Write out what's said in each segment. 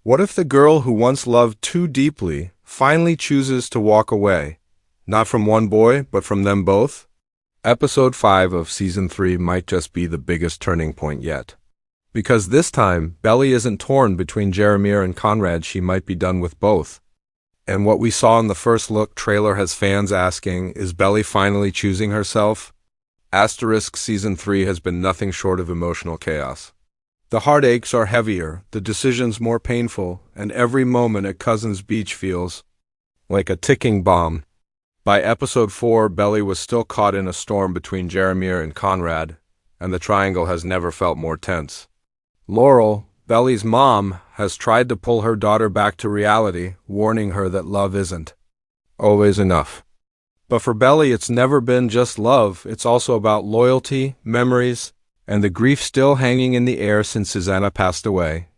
What if the girl who once loved too deeply finally chooses to walk away? Not from one boy, but from them both? Episode 5 of Season 3 might just be the biggest turning point yet. Because this time, Belly isn't torn between Jeremiah and Conrad, she might be done with both. And what we saw in the first look trailer has fans asking, is Belly finally choosing herself? Season 3 has been nothing short of emotional chaos. The heartaches are heavier, the decisions more painful, and every moment at Cousins Beach feels like a ticking bomb. By episode 4, Belly was still caught in a storm between Jeremiah and Conrad, and the triangle has never felt more tense. Laurel, Belly's mom, has tried to pull her daughter back to reality, warning her that love isn't always enough. But for Belly, it's never been just love, it's also about loyalty, memories, and the grief still hanging in the air since Susanna passed away.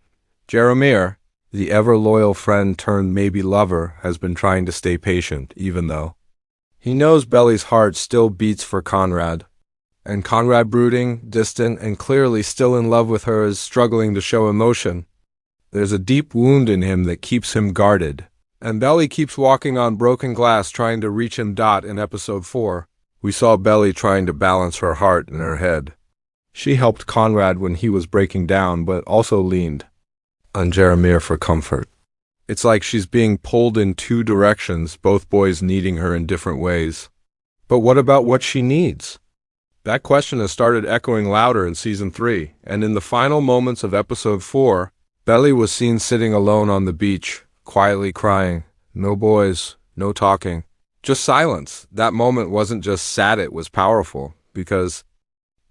Jeremiah, the ever-loyal friend turned maybe lover, has been trying to stay patient, even though he knows Belly's heart still beats for Conrad. And Conrad, brooding, distant, and clearly still in love with her, is struggling to show emotion. There's a deep wound in him that keeps him guarded. And Belly keeps walking on broken glass trying to reach him. In episode 4, we saw Belly trying to balance her heart and her head. She helped Conrad when he was breaking down, but also leaned on Jeremiah for comfort. It's like she's being pulled in two directions, both boys needing her in different ways. But what about what she needs? That question has started echoing louder in Season 3, and in the final moments of episode 4, Belly was seen sitting alone on the beach, quietly crying. No boys, no talking, just silence. That moment wasn't just sad, it was powerful, because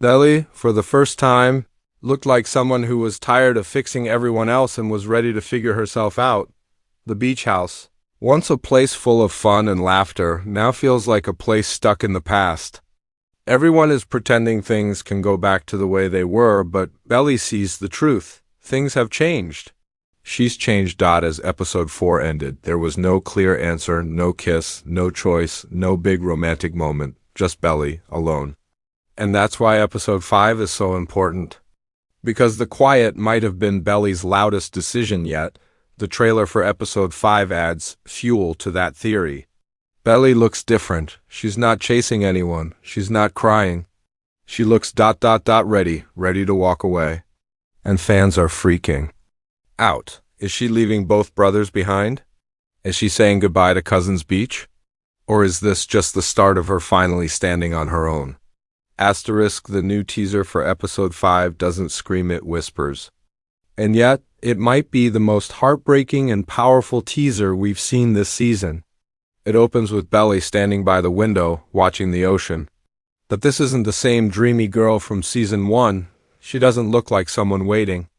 Belly, for the first time, looked like someone who was tired of fixing everyone else and was ready to figure herself out. The beach house, once a place full of fun and laughter, now feels like a place stuck in the past. Everyone is pretending things can go back to the way they were, but Belly sees the truth. Things have changed. She's changed. As episode 4 ended, there was no clear answer, no kiss, no choice, no big romantic moment, just Belly, alone. And that's why episode 5 is so important. Because the quiet might have been Belly's loudest decision yet, the trailer for episode 5 adds fuel to that theory. Belly looks different. She's not chasing anyone. She's not crying. She looks ready to walk away. And fans are freaking out. Is she leaving both brothers behind? Is she saying goodbye to Cousins Beach? Or is this just the start of her finally standing on her own? The new teaser for episode 5 doesn't scream, it whispers. And yet, it might be the most heartbreaking and powerful teaser we've seen this season. It opens with Belly standing by the window, watching the ocean. But this isn't the same dreamy girl from Season 1. She doesn't look like someone waiting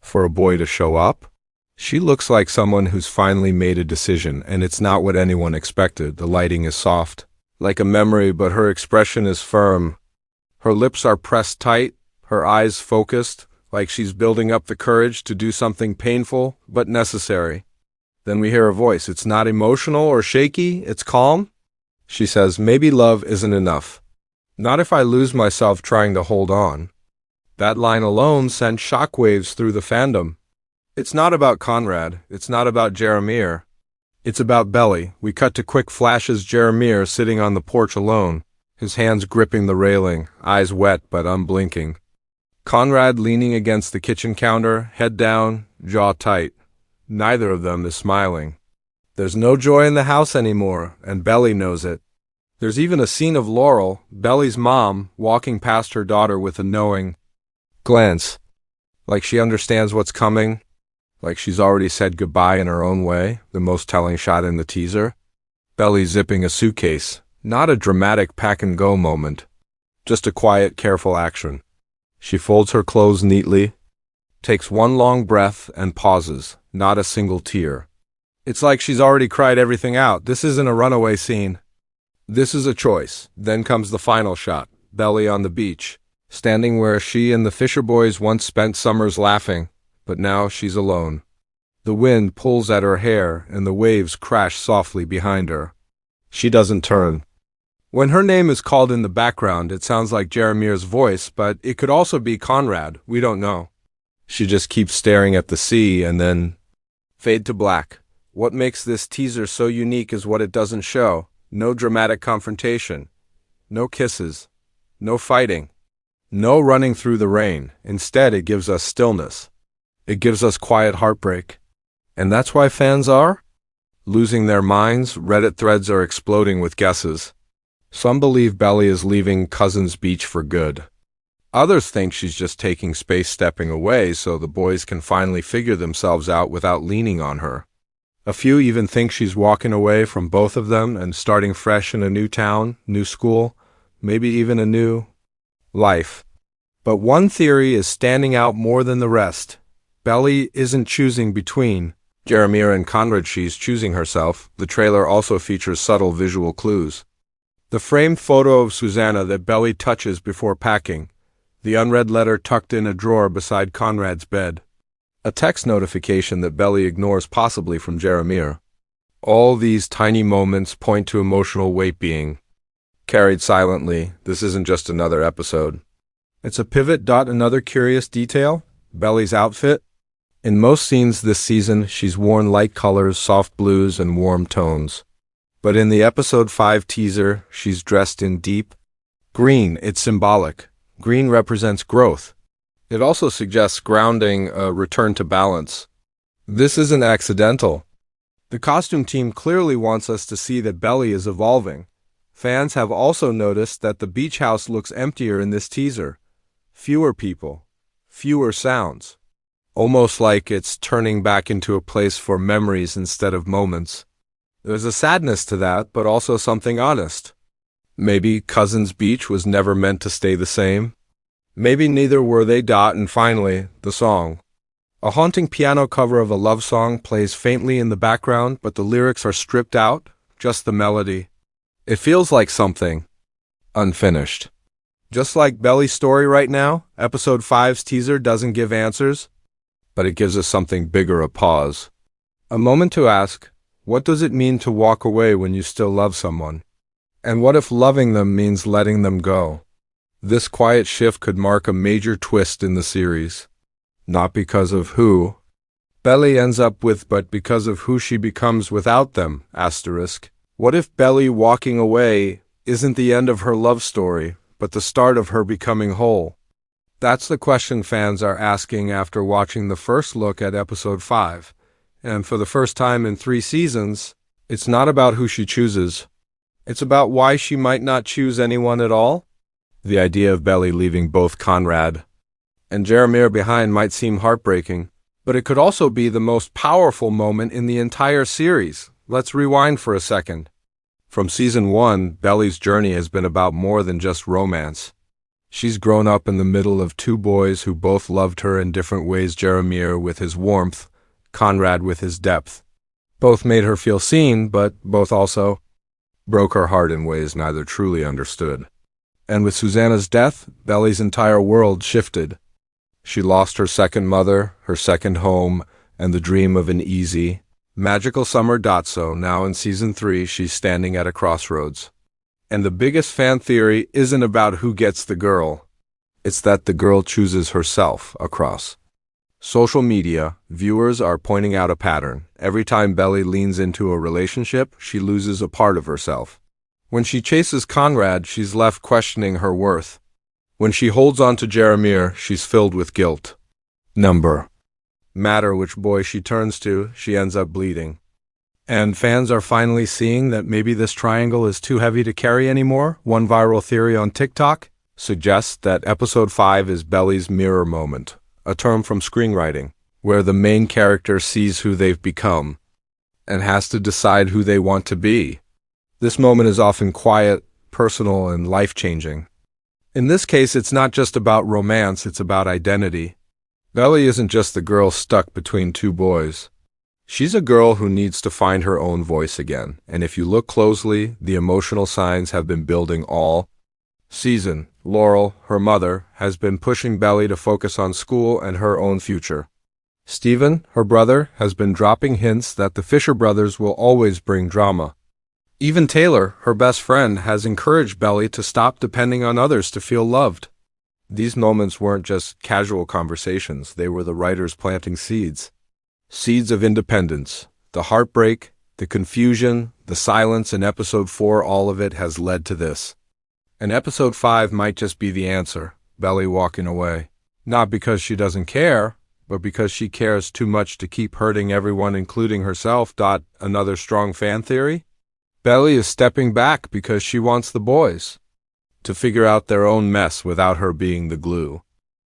for a boy to show up. She looks like someone who's finally made a decision, and it's not what anyone expected. The lighting is soft, like a memory, but her expression is firm. Her lips are pressed tight, her eyes focused, like she's building up the courage to do something painful but necessary. Then we hear a voice. It's not emotional or shaky, it's calm. She says, maybe love isn't enough. Not if I lose myself trying to hold on. That line alone sent shockwaves through the fandom. It's not about Conrad, it's not about Jeremiah. It's about Belly. We cut to quick flashes, Jeremiah sitting on the porch alone, his hands gripping the railing, eyes wet but unblinking. Conrad leaning against the kitchen counter, head down, jaw tight. Neither of them is smiling. There's no joy in the house anymore, and Belly knows it. There's even a scene of Laurel, Belly's mom, walking past her daughter with a knowing glance. Like she understands what's coming, like she's already said goodbye in her own way, the most telling shot in the teaser. Belly zipping a suitcase. Not a dramatic pack-and-go moment, just a quiet, careful action. She folds her clothes neatly, takes one long breath, and pauses, not a single tear. It's like she's already cried everything out. This isn't a runaway scene. This is a choice. Then comes the final shot, Belly on the beach, standing where she and the Fisher boys once spent summers laughing, but now she's alone. The wind pulls at her hair, and the waves crash softly behind her. She doesn't turn. When her name is called in the background, it sounds like Jeremiah's voice, but it could also be Conrad. We don't know. She just keeps staring at the sea, and then Fade to black. What makes this teaser so unique is what it doesn't show. No dramatic confrontation. No kisses. No fighting. No running through the rain. Instead, it gives us stillness. It gives us quiet heartbreak. And that's why fans are losing their minds. Reddit threads are exploding with guesses. Some believe Belly is leaving Cousins Beach for good. Others think she's just taking space, stepping away so the boys can finally figure themselves out without leaning on her. A few even think she's walking away from both of them and starting fresh in a new town, new school, maybe even a new life. But one theory is standing out more than the rest. Belly isn't choosing between Jeremiah and Conrad, she's choosing herself. The trailer also features subtle visual clues. The framed photo of Susanna that Belly touches before packing. The unread letter tucked in a drawer beside Conrad's bed. A text notification that Belly ignores, possibly from Jeremiah. All these tiny moments point to emotional weight being carried silently. This isn't just another episode. It's a pivot. Another curious detail, Belly's outfit. In most scenes this season, she's worn light colors, soft blues, and warm tones. But in the episode 5 teaser, she's dressed in deep green. It's symbolic. Green represents growth. It also suggests grounding, a return to balance. This isn't accidental. The costume team clearly wants us to see that Belly is evolving. Fans have also noticed that the beach house looks emptier in this teaser. Fewer people, fewer sounds. Almost like it's turning back into a place for memories instead of moments. There's a sadness to that, but also something honest. Maybe Cousins Beach was never meant to stay the same. Maybe neither were they. And finally, the song. A haunting piano cover of a love song plays faintly in the background, but the lyrics are stripped out, just the melody. It feels like something unfinished. Just like Belly's story right now, episode 5's teaser doesn't give answers, but it gives us something bigger, a pause. A moment to ask, what does it mean to walk away when you still love someone? And what if loving them means letting them go? This quiet shift could mark a major twist in the series. Not because of who Belly ends up with, but because of who she becomes without them, asterisk. What if Belly walking away isn't the end of her love story, but the start of her becoming whole? That's the question fans are asking after watching the first look at episode 5. And for the first time in 3 seasons, it's not about who she chooses. It's about why she might not choose anyone at all. The idea of Belly leaving both Conrad and Jeremiah behind might seem heartbreaking, but it could also be the most powerful moment in the entire series. Let's rewind for a second. From season 1, Belly's journey has been about more than just romance. She's grown up in the middle of 2 boys who both loved her in different ways. Jeremiah with his warmth, Conrad with his depth. Both made her feel seen, but both also broke her heart in ways neither truly understood. And with Susanna's death, Belly's entire world shifted. She lost her second mother, her second home, and the dream of an easy, magical summer. So now in season 3, she's standing at a crossroads. And the biggest fan theory isn't about who gets the girl. It's that the girl chooses herself across social media. Viewers are pointing out a pattern. Every time Belly leans into a relationship, she loses a part of herself. When she chases Conrad, she's left questioning her worth. When she holds on to Jeremiah, she's filled with guilt. Matter which boy she turns to, she ends up bleeding. And fans are finally seeing that maybe this triangle is too heavy to carry anymore. One viral theory on TikTok suggests that episode 5 is Belly's mirror moment, a term from screenwriting, where the main character sees who they've become and has to decide who they want to be. This moment is often quiet, personal, and life-changing. In this case, it's not just about romance, it's about identity. Belly isn't just the girl stuck between 2 boys. She's a girl who needs to find her own voice again, and if you look closely, the emotional signs have been building all season. Laurel, her mother, has been pushing Belly to focus on school and her own future. Stephen, her brother, has been dropping hints that the Fisher brothers will always bring drama. Even Taylor, her best friend, has encouraged Belly to stop depending on others to feel loved. These moments weren't just casual conversations, they were the writers planting seeds. Seeds of independence. The heartbreak, the confusion, the silence in episode 4, all of it has led to this. And episode 5 might just be the answer, Belly walking away. Not because she doesn't care, but because she cares too much to keep hurting everyone, including herself. Another strong fan theory? Belly is stepping back because she wants the boys to figure out their own mess without her being the glue.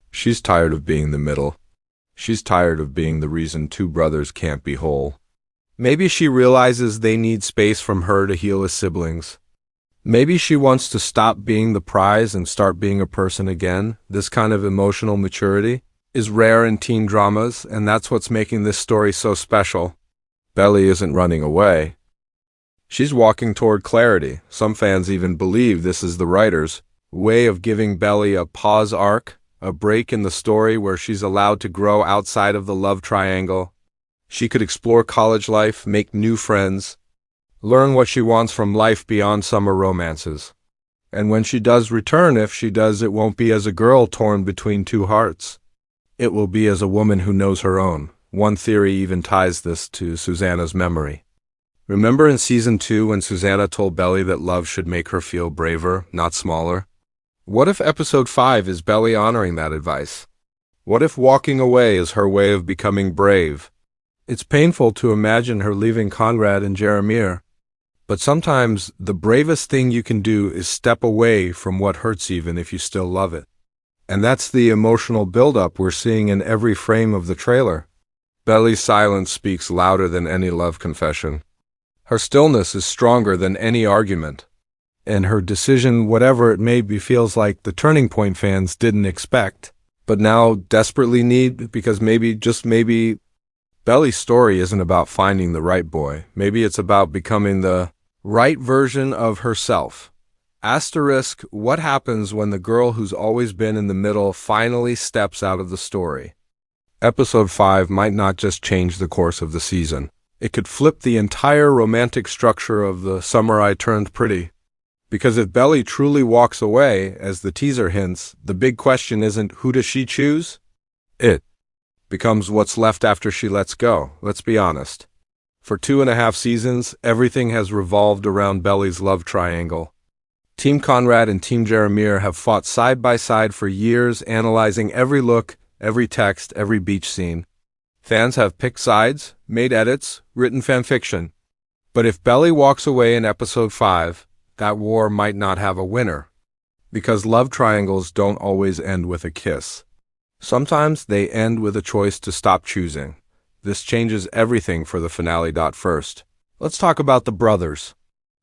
She's tired of being the middle. She's tired of being the reason two brothers can't be whole. Maybe she realizes they need space from her to heal as siblings. Maybe she wants to stop being the prize and start being a person again. This kind of emotional maturity is rare in teen dramas, and that's what's making this story so special. Belly isn't running away. She's walking toward clarity. Some fans even believe this is the writer's way of giving Belly a pause arc, a break in the story where she's allowed to grow outside of the love triangle. She could explore college life, make new friends, learn what she wants from life beyond summer romances. And when she does return, if she does, it won't be as a girl torn between two hearts. It will be as a woman who knows her own. One theory even ties this to Susanna's memory. Remember in season 2 when Susanna told Belly that love should make her feel braver, not smaller? What if episode 5 is Belly honoring that advice? What if walking away is her way of becoming brave? It's painful to imagine her leaving Conrad and Jeremiah, but sometimes the bravest thing you can do is step away from what hurts even if you still love it. And that's the emotional buildup we're seeing in every frame of the trailer. Belly's silence speaks louder than any love confession. Her stillness is stronger than any argument. And her decision, whatever it may be, feels like the turning point fans didn't expect, but now desperately need, because maybe, just maybe, Belly's story isn't about finding the right boy. Maybe it's about becoming the right version of herself. Asterisk, what happens when the girl who's always been in the middle finally steps out of the story? Episode 5 might not just change the course of the season. It could flip the entire romantic structure of the Summer I Turned Pretty. Because if Belly truly walks away, as the teaser hints, the big question isn't who does she choose? It becomes what's left after she lets go. Let's be honest. For 2.5 seasons, everything has revolved around Belly's love triangle. Team Conrad and Team Jeremiah have fought side by side for years, analyzing every look, every text, every beach scene. Fans have picked sides, made edits, written fanfiction. But if Belly walks away in episode 5, that war might not have a winner. Because love triangles don't always end with a kiss. Sometimes they end with a choice to stop choosing. This changes everything for the finale. First, let's talk about the brothers.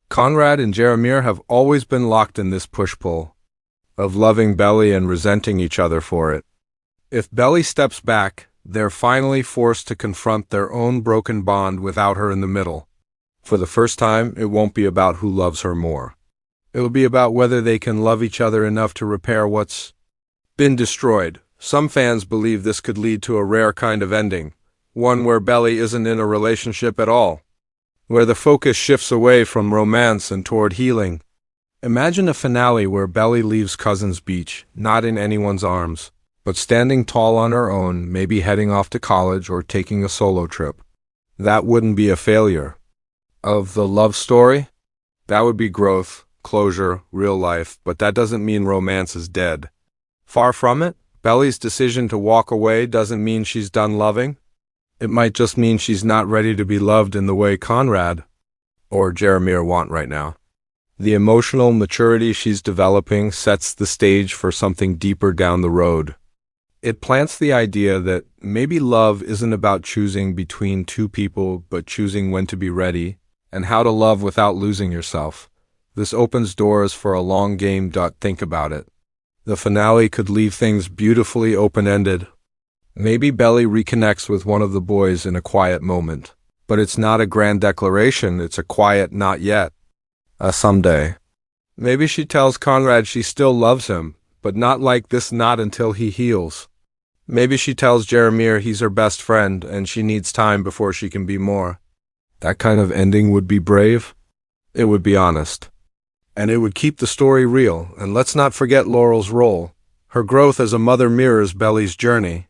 Conrad and Jeremiah have always been locked in this push-pull of loving Belly and resenting each other for it. If Belly steps back, they're finally forced to confront their own broken bond without her in the middle. For the first time, it won't be about who loves her more. It'll be about whether they can love each other enough to repair what's been destroyed. Some fans believe this could lead to a rare kind of ending, one where Belly isn't in a relationship at all, where the focus shifts away from romance and toward healing. Imagine a finale where Belly leaves Cousins Beach, not in anyone's arms, but standing tall on her own, maybe heading off to college or taking a solo trip. That wouldn't be a failure of the love story. That would be growth, closure, real life, but that doesn't mean romance is dead. Far from it. Belly's decision to walk away doesn't mean she's done loving. It might just mean she's not ready to be loved in the way Conrad or Jeremiah want right now. The emotional maturity she's developing sets the stage for something deeper down the road. It plants the idea that maybe love isn't about choosing between two people, but choosing when to be ready and how to love without losing yourself. This opens doors for a long game. Think about it. The finale could leave things beautifully open-ended. Maybe Belly reconnects with one of the boys in a quiet moment. But it's not a grand declaration, it's a quiet not yet. Someday. Maybe she tells Conrad she still loves him, but not like this, not until he heals. Maybe she tells Jeremiah he's her best friend and she needs time before she can be more. That kind of ending would be brave. It would be honest. And it would keep the story real. And let's not forget Laurel's role. Her growth as a mother mirrors Belly's journey.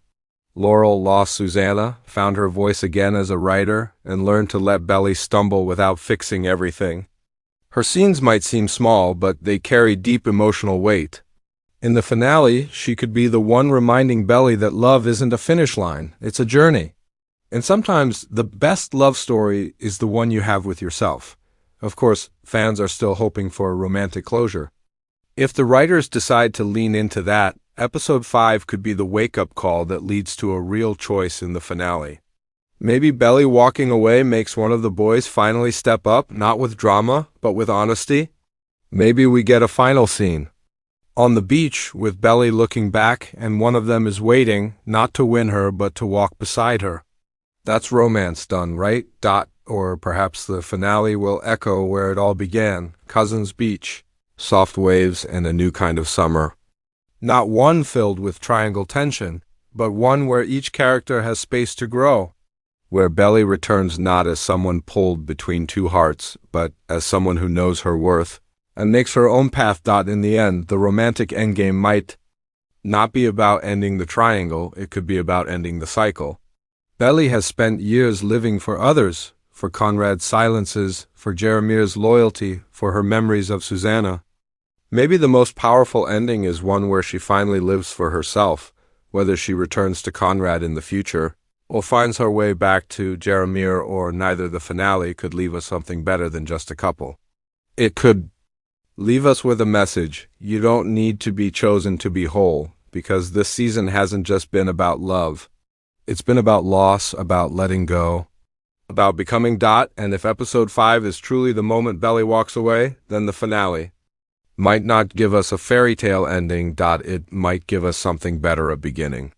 Laurel lost Susanna, found her voice again as a writer, and learned to let Belly stumble without fixing everything. Her scenes might seem small, but they carry deep emotional weight. In the finale, she could be the one reminding Belly that love isn't a finish line, it's a journey. And sometimes the best love story is the one you have with yourself. Of course, fans are still hoping for a romantic closure. If the writers decide to lean into that, Episode 5 could be the wake-up call that leads to a real choice in the finale. Maybe Belly walking away makes one of the boys finally step up, not with drama, but with honesty. Maybe we get a final scene on the beach with Belly looking back and one of them is waiting, not to win her, but to walk beside her. That's romance done, right? Or perhaps the finale will echo where it all began, Cousins Beach, soft waves and a new kind of summer. Not one filled with triangle tension, but one where each character has space to grow. Where Belly returns not as someone pulled between two hearts, but as someone who knows her worth, and makes her own path. In the end, the romantic endgame might not be about ending the triangle, it could be about ending the cycle. Belly has spent years living for others, for Conrad's silences, for Jeremiah's loyalty, for her memories of Susanna. Maybe the most powerful ending is one where she finally lives for herself, whether she returns to Conrad in the future, or finds her way back to Jeremiah, or neither. The finale could leave us something better than just a couple. It could leave us with a message: you don't need to be chosen to be whole, because this season hasn't just been about love. It's been about loss, about letting go, about becoming. And if Episode 5 is truly the moment Belly walks away, then the finale might not give us a fairy tale ending. It might give us something better, a beginning.